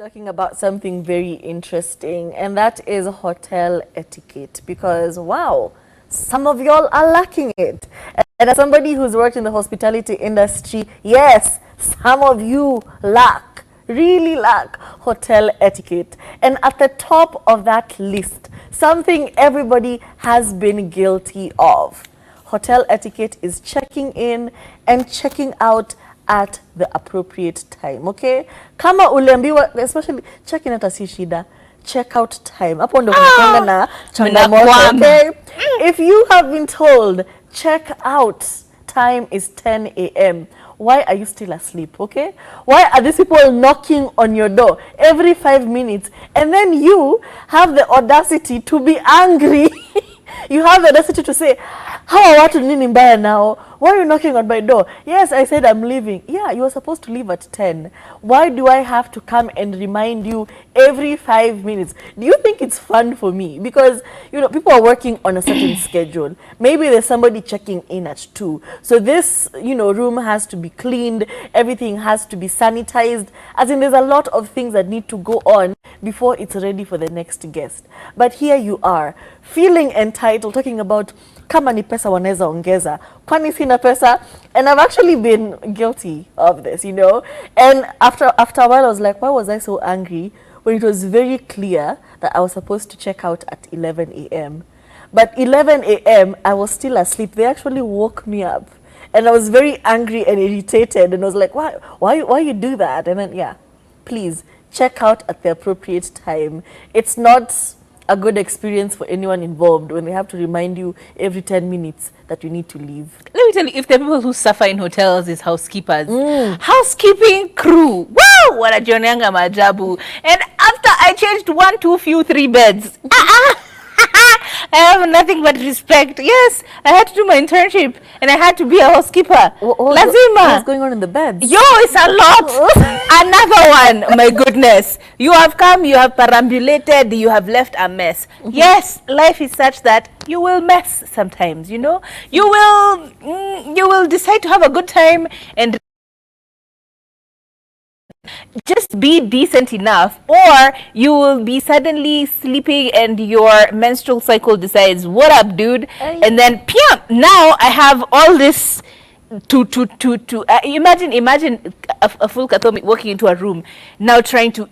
talking about something very interesting, and that is hotel etiquette. Because, wow, some of y'all are lacking it. And as somebody who's worked in the hospitality industry, yes, some of you really lack hotel etiquette. And at the top of that list, something everybody has been guilty of. Hotel etiquette is checking in and checking out at the appropriate time, okay? Kama uliambiwa, especially check in at si shida, check out time. Hapo ndo kunakuanga na changamoto, okay? If you have been told check out time is 10 a.m., why are you still asleep, okay? Why are these people knocking on your door every 5 minutes, and then you have the audacity to be angry? You have the audacity to say, how are watu nini mbaya now? Why are you knocking on my door? Yes, I said I'm leaving. Yeah, you were supposed to leave at 10. Why do I have to come and remind you every 5 minutes? Do you think it's fun for me? Because, you know, people are working on a certain schedule. Maybe there's somebody checking in at 2. So this, you know, room has to be cleaned. Everything has to be sanitized. As in, there's a lot of things that need to go on before it's ready for the next guest. But here you are, feeling entitled, talking about kama ni pesa wanaweza ongeza, kwani sina pesa. And I've actually been guilty of this, you know. And after a while I was like, why was I so angry when it was very clear that I was supposed to check out at 11 a.m. But 11 a.m. I was still asleep. They actually woke me up, and I was very angry and irritated, and I was like, why you do that? And then, yeah, please check out at the appropriate time. It's not a good experience for anyone involved when they have to remind you every 10 minutes that you need to leave. Let me tell you, if the people who suffer in hotels is housekeepers, housekeeping crew, wow, wanajionanga maajabu. And after I changed 1, 2, few 3 beds, I have nothing but respect. Yes, I had to do my internship and I had to be a housekeeper. Lazima. What's going on in the beds? Yo, it's a lot. Another one, my goodness. You have come, you have perambulated, you have left a mess. Yes, life is such that you will mess sometimes, you know. You will decide to have a good time and just be decent enough, or you will be suddenly sleeping and your menstrual cycle decides, what up, dude? And then now I have all this to imagine a full Kathomi walking into a room now trying to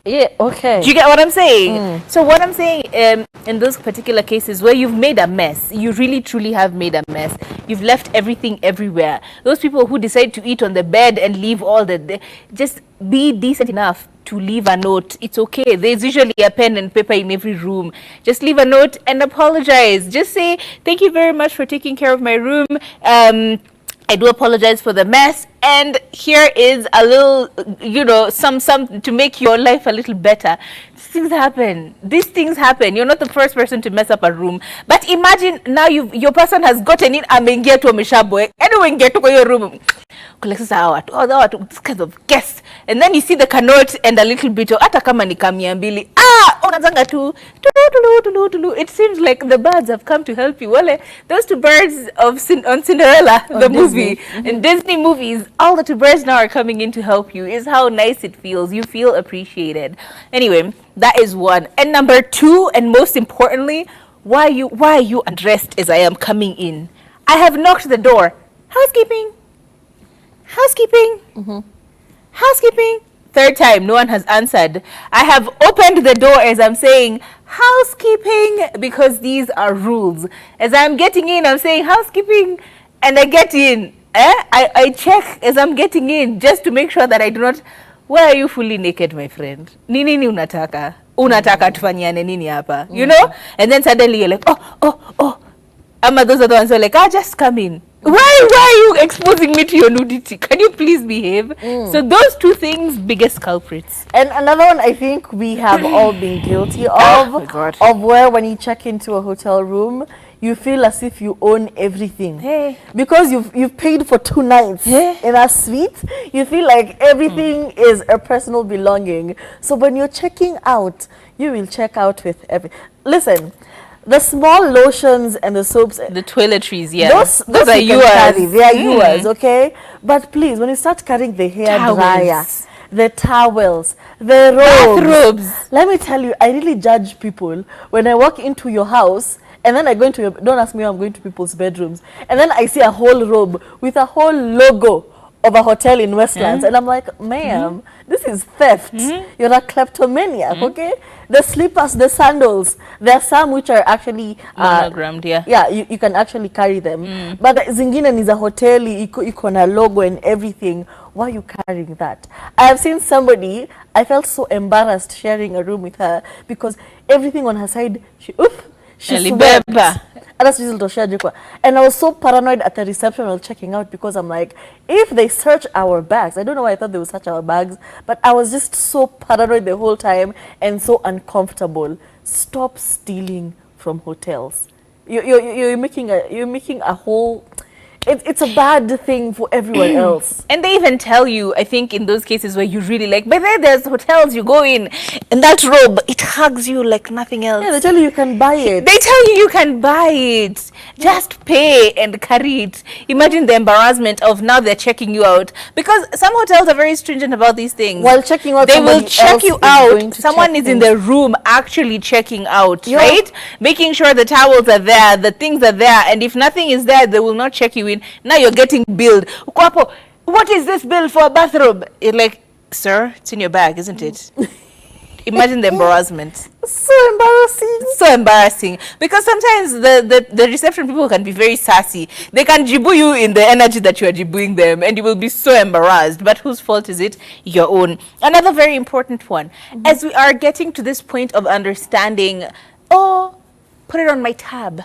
yeah, okay. Do you get what I'm saying? So what I'm saying, in those particular cases where you've made a mess, you really truly have made a mess. You've left everything everywhere. Those people who decide to eat on the bed and leave all the, just be decent enough to leave a note. It's okay. There's usually a pen and paper in every room. Just leave a note and apologize. Just say, thank you very much for taking care of my room. I do apologize for the mess, and here is a little, you know, some to make your life a little better. These things happen. You're not the first person to mess up a room, but imagine now your person has gotten in and ameingia tu ameshaboe. Anyone get to your room, this kind of guests, and then you see the canote and a little bit of hata kama ni kamia mbili. Unazanga tu. It seems like the birds have come to help you. Well, those 2 birds on Cinderella, the movie, in Disney movies, all the 2 birds now are coming in to help you. Is how nice it feels. You feel appreciated. Anyway, that is one. And number 2, and most importantly, why are you undressed as I am coming in? I have knocked the door. Housekeeping. Housekeeping. 3rd time, no one has answered. I have opened the door as I'm saying housekeeping, because these are rules. As I'm getting in, I'm saying housekeeping, and I get in. I check as I'm getting in just to make sure that I do not. Why are you fully naked, my friend? Nini unataka? Unataka tufanyane nini hapa? You know? And then suddenly you're like, oh. Ama those are the ones who are like, just come in. Why are you exposing me to your nudity? Can you please behave? So those 2 things, biggest culprits. And another one I think we have all been guilty of, of where when you check into a hotel room, you feel as if you own everything. Hey. Because you've paid for 2 nights in a suite, you feel like everything is a personal belonging. So when you're checking out, you will check out with everything. Listen, the small lotions and the soaps, the toiletries, yeah, those are yours. They are yours, okay? But please, when you start carrying the hair dryer the towels, the robes. Bathrobes. Let me tell you, I really judge people when I walk into your house and then I go into your, don't ask me how I'm going to people's bedrooms, and then I see a whole robe with a whole logo of a hotel in Westlands, and I'm like, ma'am, this is theft. You're a kleptomaniac, okay? The slippers, the sandals, there are some which are actually Monogrammed, yeah. Yeah, you can actually carry them. But zingine is a hotel, iko na logo and everything. Why are you carrying that? I have seen somebody, I felt so embarrassed sharing a room with her because everything on her side, she swept. And I was so paranoid at the reception while checking out because I'm like, if they search our bags, I don't know why I thought they would search our bags, but I was just so paranoid the whole time and so uncomfortable. Stop stealing from hotels. You're making a whole. It's a bad thing for everyone else. And they even tell you, I think in those cases where you really like, but then there's hotels you go in, and that robe, it hugs you like nothing else. Yeah, they tell you can buy it. They tell you can buy it. Just pay and carry it. Imagine the embarrassment of now they're checking you out. Because some hotels are very stringent about these things. While checking out, they will check you out. Someone is in the the room actually checking out, Yeah. right? Making sure the towels are there, the things are there, and if nothing is there, they will not check you in. Now you're getting billed. Uko hapo, what is this bill for a bathrobe? You're like, sir, it's in your bag, isn't it? Imagine the embarrassment. So embarrassing. So embarrassing. Because sometimes the reception people can be very sassy. They can jibu you in the energy that you are jibuing them, and you will be so embarrassed. But whose fault is it? Your own. Another very important one. As we are getting to this point of understanding, oh, put it on my tab.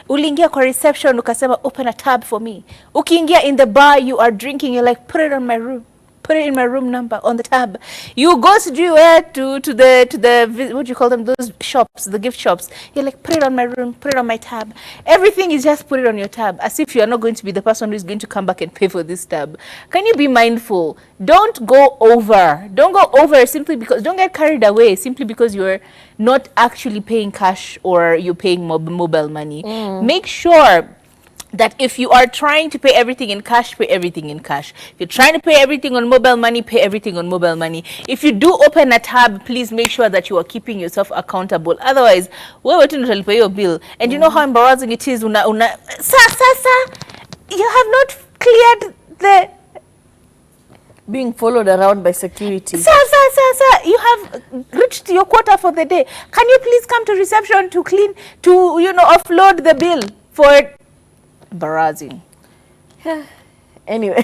Uliingia kwa reception ukasema open a tab for me. Ukiingia in the bar you are drinking, you're like put it on my room. Put it in my room number on the tab. You go to the what do you call them, those shops, the gift shops. You're like put it on my room, put it on my tab. Everything is just put it on your tab, as if you are not going to be the person who is going to come back and pay for this tab. Can you be mindful? Don't go over. Don't go over simply because, don't get carried away simply because you're not actually paying cash or you're paying mobile money. Make sure that if you are trying to pay everything in cash, pay everything in cash. If you're trying to pay everything on mobile money, pay everything on mobile money. If you do open a tab, please make sure that you are keeping yourself accountable. Otherwise, we're waiting to pay your bill. And you know how embarrassing it is. Sir, you have not cleared the... Being followed around by security. Sir, you have reached your quota for the day. Can you please come to reception to clean, to, offload the bill for... Embarrassing. Anyway,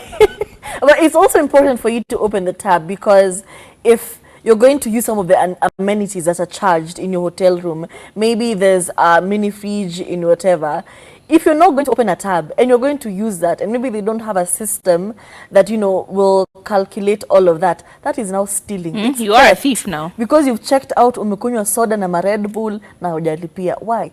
but it's also important for you to open the tab because if you're going to use some of the amenities that are charged in your hotel room, maybe there's a mini fridge in whatever. If you're not going to open a tab and you're going to use that, and maybe they don't have a system that, will calculate all of that, that is now stealing. You are a thief now. Because you've checked out, umekunywa soda na Red Bull, na hujalipia. Why?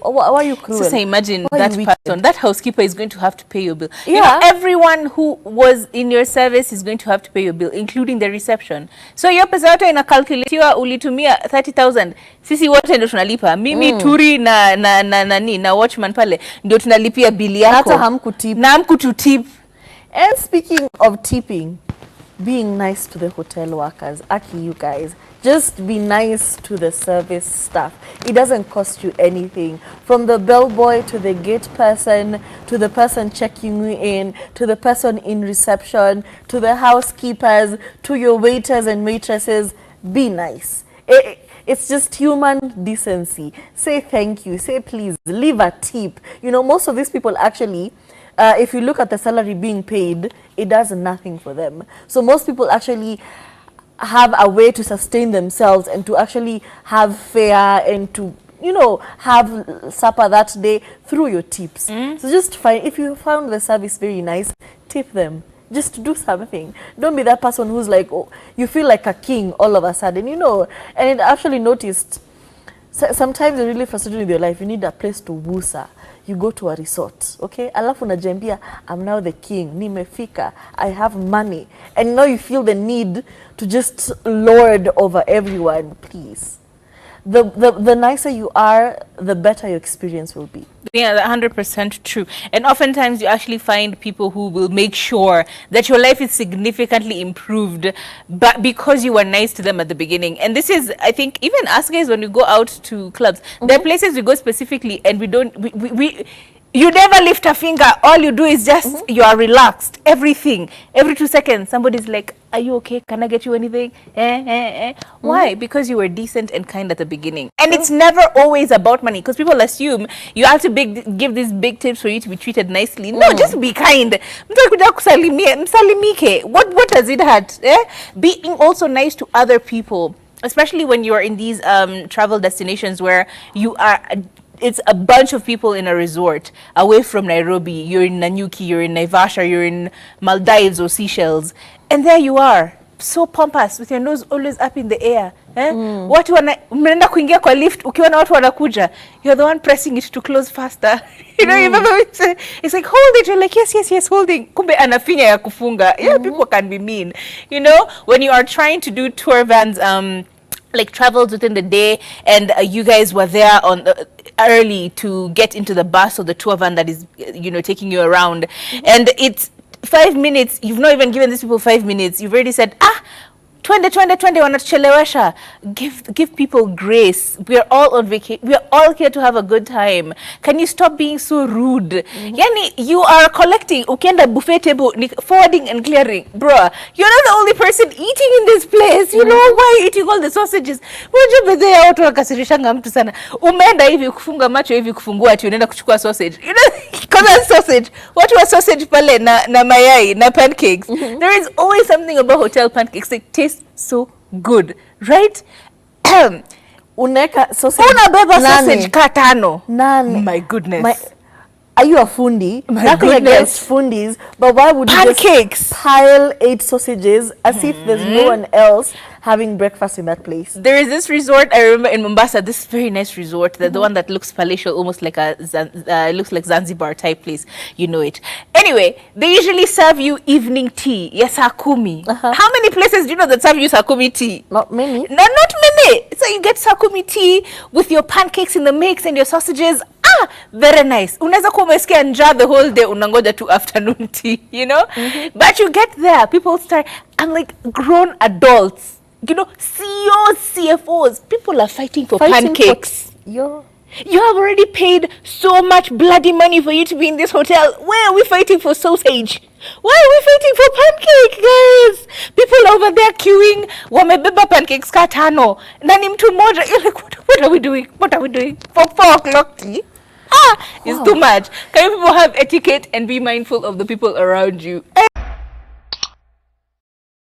Why are you cruel? So imagine Why that wicked? person, that housekeeper is going to have to pay your bill. Yeah. Everyone who was in your service is going to have to pay your bill, including the reception. So your pesa yote inakalkuletiwa, ulitumia 30,000. Sisi wote ndio tunalipa. Mimi Turi na watchman pale ndio tunalipia bili yako. Hata hamkutip. Na hamkututip. And speaking of tipping, being nice to the hotel workers, Aki, you guys, just be nice to the service staff. It doesn't cost you anything. From the bellboy to the gate person, to the person checking you in, to the person in reception, to the housekeepers, to your waiters and waitresses, be nice. It's just human decency. Say thank you, say please, leave a tip. Most of these people actually, if you look at the salary being paid, it does nothing for them. So most people actually have a way to sustain themselves and to actually have fare and to, have supper that day through your tips. So just find, if you found the service very nice, tip them. Just do something. Don't be that person who's like, oh, you feel like a king all of a sudden, And it actually noticed, sometimes you're really frustrated with your life. You need a place to wusa. You go to a resort, okay? Alafu najambia, I'm now the king. Nimefika. I have money. And now you feel the need to just lord over everyone. Please. the nicer you are, the better your experience will be. Yeah, 100% true. And oftentimes you actually find people who will make sure that your life is significantly improved, but because you were nice to them at the beginning. And this is, I think, even us guys, when we go out to clubs, there are places we go specifically and you never lift a finger. All you do is just, you are relaxed. Everything. Every 2 seconds, somebody's like, are you okay? Can I get you anything? Why? Because you were decent and kind at the beginning. And it's never always about money, because people assume you have to give these big tips for you to be treated nicely. No, just be kind. What does it hurt? Being also nice to other people, especially when you are in these travel destinations where you are... It's a bunch of people in a resort away from Nairobi. You're in Nanyuki, you're in Naivasha, you're in Maldives or Seychelles. And there you are, so pompous, with your nose always up in the air. Watu mnaenda kuingia kwa lift, ukiona watu wanakuja, you're the one pressing it to close faster. You know, you remember it's like, hold it. You're like, yes, holding. Kumbe anafinya ya kufunga. Yeah, people can be mean. You know, when you are trying to do tour vans, like travels within the day, and you guys were there on early to get into the bus or the tour van that is, you know, taking you around, and it's 5 minutes. You've not even given these people 5 minutes. You've already said, twende wanatuchelewesha. Give people grace. We are all on vacation. We are all here to have a good time. Can you stop being so rude? Yani, you are collecting. Ukienda buffet table, forwarding and clearing. Bruh, you're not the only person eating in this place. You know why you're eating all the sausages? Wajua watu wakasirishanga mtu sana. Umeenda hivi kufunga macho hivi kufungua ati unaenda kuchukua sausage. You know, because sausage. Watu wa sausage pale na mayai na pancakes. There is always something about hotel pancakes that taste so good, right? Uneka sausage. Unabeba sausage katano. Nane. My goodness. Are you a fundi? My Nothing goodness. against fundis, but why would you Pancakes. just pile 8 sausages as if there's no one else having breakfast in that place? There is this resort I remember in Mombasa, this very nice resort, the one that looks palatial, almost like looks like Zanzibar type place. You know it. Anyway, they usually serve you evening tea. Yes, sakumi. How many places do you know that serve you sakumi tea? Not many. No, not many. So you get sakumi tea with your pancakes in the mix and your sausages. Very nice. Unaweza kuwa umesikia njaa the whole day, unangoja to afternoon tea, you know? But you get there, people start, I'm like, grown adults, you know, CEOs, CFOs, people are fighting for pancakes. You have already paid so much bloody money for you to be in this hotel. Why are we fighting for sausage? Why are we fighting for pancake, guys? People over there queuing, wamebeba pancakes katano. Nani mtu moja. You're like, what are we doing? What are we doing? For 4 o'clock tea? It's too much. Can you people have etiquette and be mindful of the people around you?